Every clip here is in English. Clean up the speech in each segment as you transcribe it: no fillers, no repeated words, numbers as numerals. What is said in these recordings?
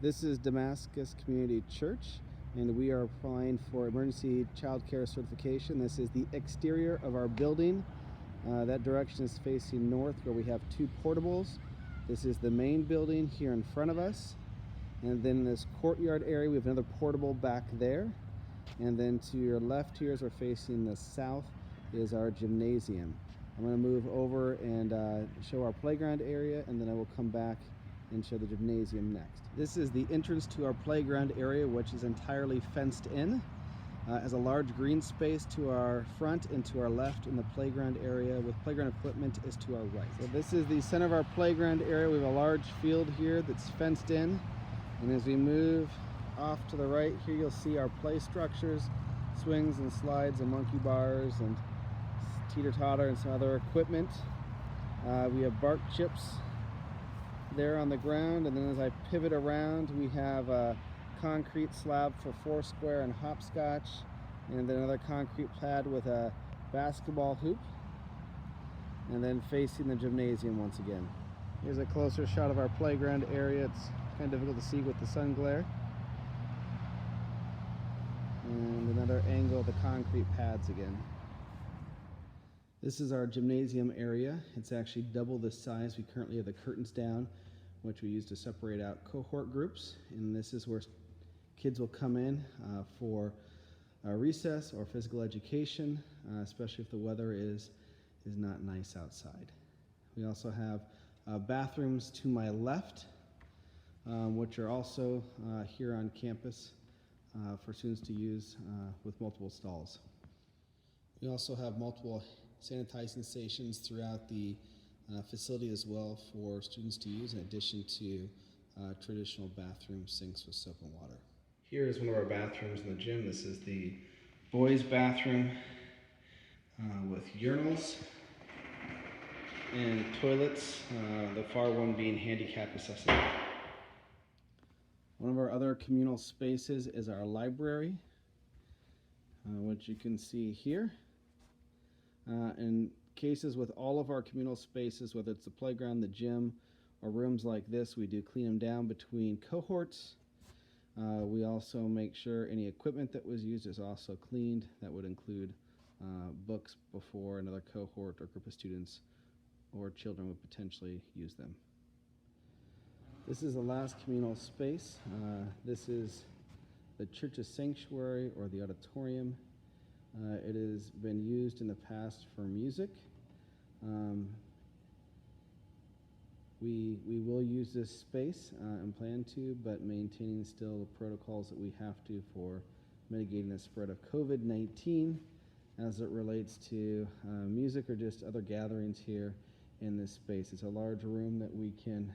This is Damascus Community Church, and we are applying for emergency child care certification. This is the exterior of our building. That direction is facing north, where we have two portables. This is the main building here in front of us, and then in this courtyard area we have another portable back there, and then to your left here, as we're facing the south, is our gymnasium. I'm going to move over and show our playground area, and then I will come back and show the gymnasium next. This is the entrance to our playground area, which is entirely fenced in. Has a large green space to our front and to our left in the playground area, with playground equipment is to our right. So this is the center of our playground area. We have a large field here that's fenced in, and as we move off to the right here, you'll see our play structures, swings and slides and monkey bars and teeter-totter and some other equipment. We have bark chips there on the ground, and then as I pivot around, we have a concrete slab for foursquare and hopscotch, and then another concrete pad with a basketball hoop, and then facing the gymnasium once again. Here's a closer shot of our playground area. It's kind of difficult to see with the sun glare. And another angle of the concrete pads again. This is our gymnasium area. It's actually double the size. We currently have the curtains down, which we use to separate out cohort groups. And this is where kids will come in for recess or physical education, especially if the weather is not nice outside. We also have bathrooms to my left, which are also here on campus for students to use with multiple stalls. We also have multiple sanitizing stations throughout the facility as well for students to use, in addition to traditional bathroom sinks with soap and water. Here is one of our bathrooms in the gym. This is the boys' bathroom with urinals and toilets, the far one being handicap accessible. One of our other communal spaces is our library, which you can see here. In cases with all of our communal spaces, whether it's the playground, the gym, or rooms like this, we do clean them down between cohorts. We also make sure any equipment that was used is also cleaned. That would include books before another cohort or group of students or children would potentially use them. This is the last communal space. This is the church's sanctuary, or the auditorium. It has been used in the past for music. We will use this space and plan to, but maintaining still the protocols that we have to for mitigating the spread of COVID-19 as it relates to music or just other gatherings here in this space. It's a large room that we can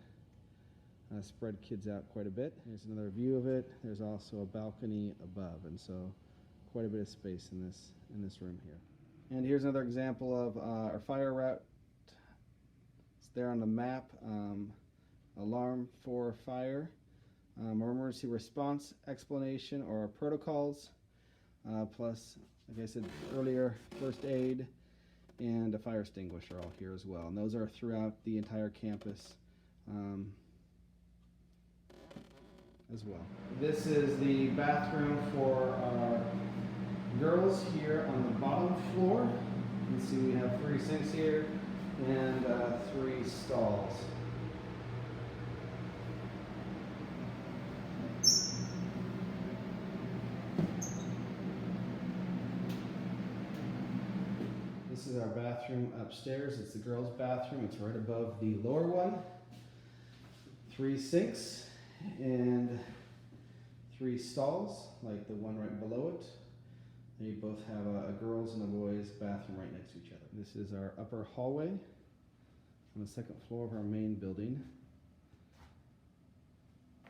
spread kids out quite a bit. There's another view of it. There's also a balcony above, and so quite a bit of space in this room here. And here's another example of our fire route. It's there on the map. Alarm for fire, our emergency response explanation, or our protocols, plus, like I said earlier, first aid and a fire extinguisher, all here as well. And those are throughout the entire campus as well. This is the bathroom for our girls here on the bottom floor. You can see we have 3 sinks here and 3 stalls. This is our bathroom upstairs. It's the girls' bathroom. It's right above the lower one. 3 sinks and 3 stalls, like the one right below it. They both have a girls' and a boys' bathroom right next to each other. This is our upper hallway on the 2nd floor of our main building.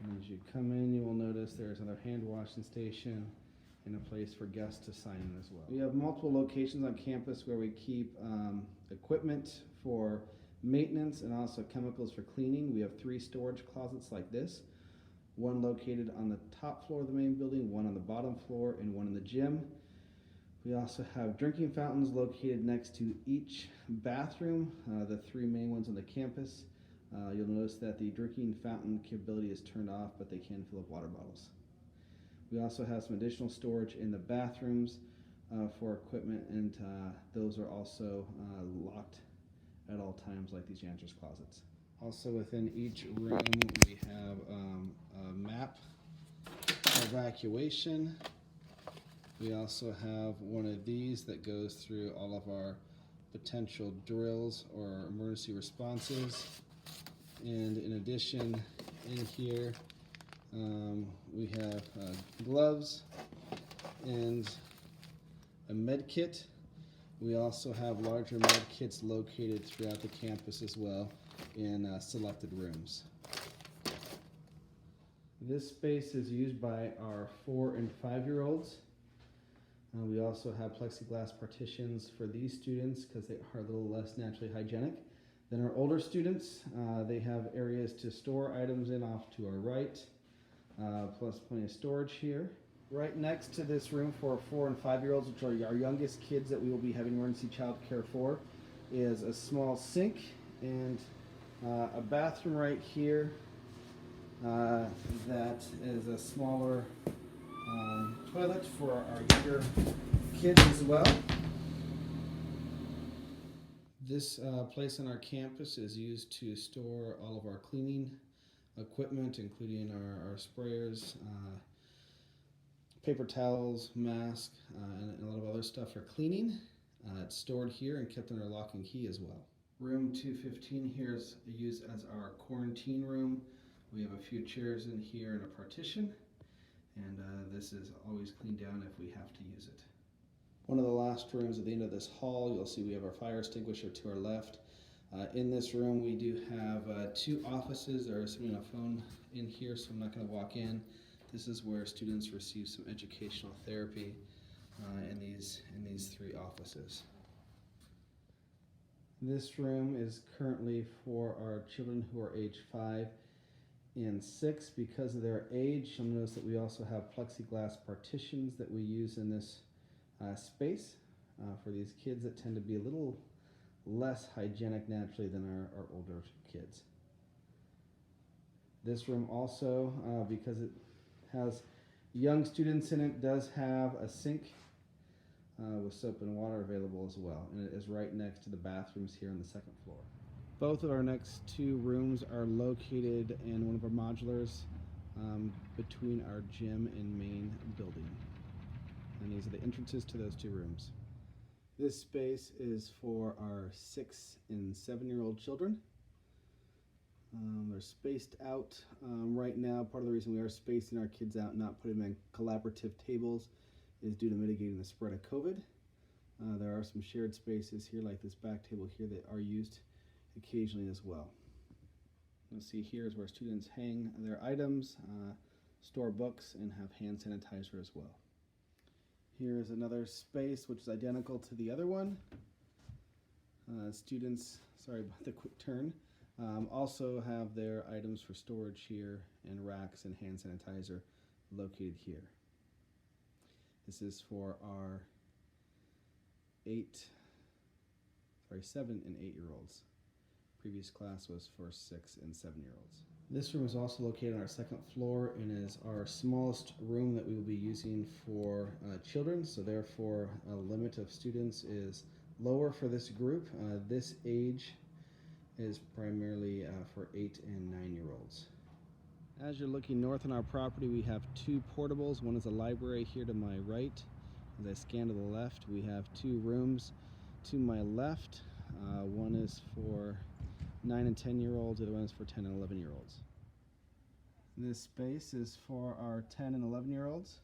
And as you come in, you will notice there's another hand washing station and a place for guests to sign in as well. We have multiple locations on campus where we keep equipment for maintenance and also chemicals for cleaning. We have 3 storage closets like this. One located on the top floor of the main building, one on the bottom floor, and one in the gym. We also have drinking fountains located next to each bathroom, the 3 main ones on the campus. You'll notice that the drinking fountain capability is turned off, but they can fill up water bottles. We also have some additional storage in the bathrooms for equipment, and those are also locked at all times, like these janitor's closets. Also within each room we have a map evacuation. We also have one of these that goes through all of our potential drills or emergency responses. And in addition, in here we have gloves and a med kit. We also have larger med kits located throughout the campus as well in selected rooms. This space is used by our 4 and 5-year-olds. We also have plexiglass partitions for these students because they are a little less naturally hygienic than our older students. They have areas to store items in off to our right, plus plenty of storage here. Right next to this room for 4 and 5-year-olds, which are our youngest kids that we will be having emergency child care for, is a small sink and a bathroom right here that is a smaller toilet for our younger kids as well. This place on our campus is used to store all of our cleaning equipment, including our sprayers, paper towels, masks, and a lot of other stuff for cleaning. It's stored here and kept under lock and key as well. Room 215 here is used as our quarantine room. We have a few chairs in here and a partition, and this is always cleaned down if we have to use it. One of the last rooms at the end of this hall, you'll see we have our fire extinguisher to our left. In this room we do have 2 offices. There is someone on a phone in here, so I'm not going to walk in. This is where students receive some educational therapy in these 3 offices. This room is currently for our children who are age 5 and 6. Because of their age, you'll notice that we also have plexiglass partitions that we use in this space for these kids that tend to be a little less hygienic naturally than our older kids. This room also, because it has young students in it, does have a sink with soap and water available as well, and it is right next to the bathrooms here on the 2nd floor. Both of our next 2 rooms are located in one of our modulars between our gym and main building, and these are the entrances to those 2 rooms. This space is for our 6 and 7-year-old children. They're spaced out right now. Part of the reason we are spacing our kids out, not putting them in collaborative tables, is due to mitigating the spread of COVID. There are some shared spaces here, like this back table here, that are used occasionally as well. You'll see here is where students hang their items, store books, and have hand sanitizer as well. Here is another space which is identical to the other one. Students, sorry about the quick turn, also have their items for storage here, and racks and hand sanitizer located here. This is for our 7 and 8-year-olds. Previous class was for 6 and 7-year-olds. This room is also located on our 2nd floor and is our smallest room that we will be using for children, so therefore a limit of students is lower for this group. This age is primarily for 8 and 9-year-olds. As you're looking north on our property, we have 2 portables. One is a library here to my right. As I scan to the left, we have 2 rooms to my left. One is for 9 and 10-year-olds, the other one is for 10 and 11-year-olds. This space is for our 10 and 11-year-olds.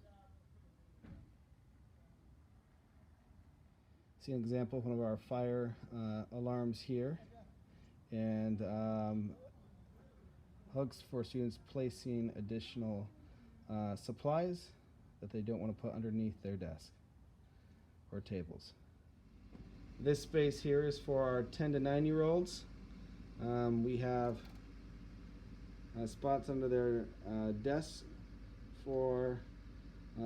See an example of one of our fire alarms here, and hooks for students placing additional supplies that they don't want to put underneath their desk or tables. This space here is for our 10 to 9-year-olds. We have spots under their desks for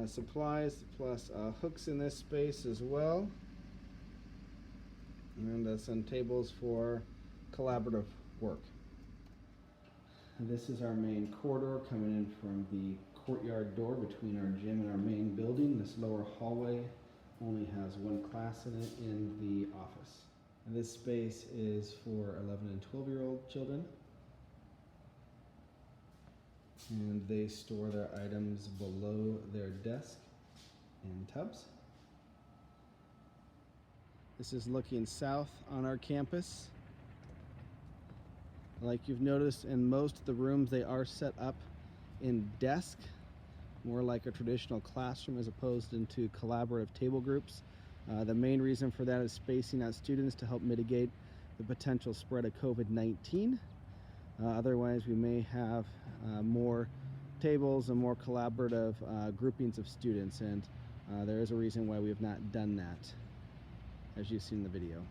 supplies, plus hooks in this space as well, and some tables for collaborative work. This is our main corridor coming in from the courtyard door between our gym and our main building. This lower hallway only has one class in it in the office. And this space is for 11 and 12-year-old children. And they store their items below their desk in tubs. This is looking south on our campus. Like you've noticed, in most of the rooms they are set up in desk, more like a traditional classroom as opposed into collaborative table groups. The main reason for that is spacing out students to help mitigate the potential spread of COVID-19. Otherwise, we may have more tables and more collaborative groupings of students, and there is a reason why we have not done that, as you've seen in the video.